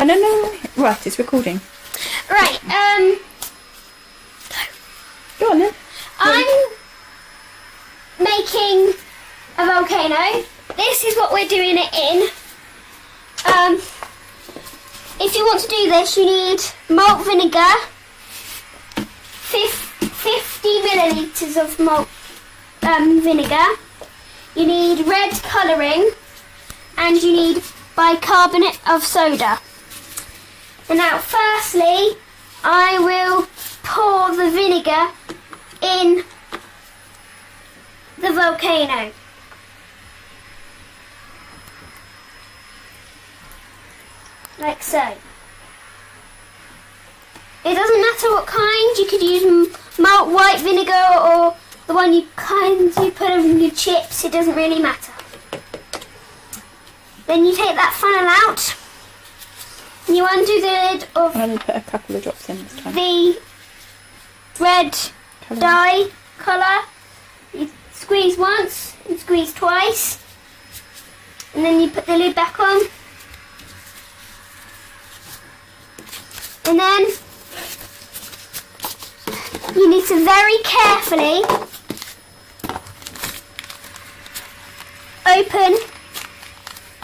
No. Right, it's recording. Right, Go on then. I'm making a volcano. This is what we're doing it in. If you want to do this, you need malt vinegar, 50 millilitres of malt vinegar. You need red colouring, and you need bicarbonate of soda. And now, firstly, I will pour the vinegar in the volcano. Like so. It doesn't matter what kind, you could use malt white vinegar or the one you put in your chips, it doesn't really matter. Then you take that funnel out, and you undo the lid of I'm going to put a couple of drops in this time. the red dye colour. You squeeze once and squeeze twice, and then you put the lid back on. And then you need to very carefully open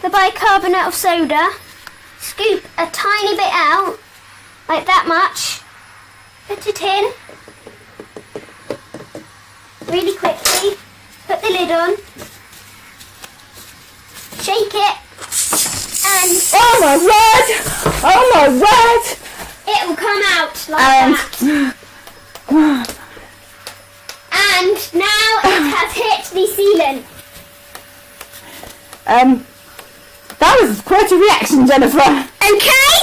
the bicarbonate of soda, scoop a tiny bit out, like that much, put it in really quickly, put the lid on, shake it, and Oh my word! Oh my word! it will come out like that. And now it has hit the ceiling. That was quite a reaction, Jennifer. Okay?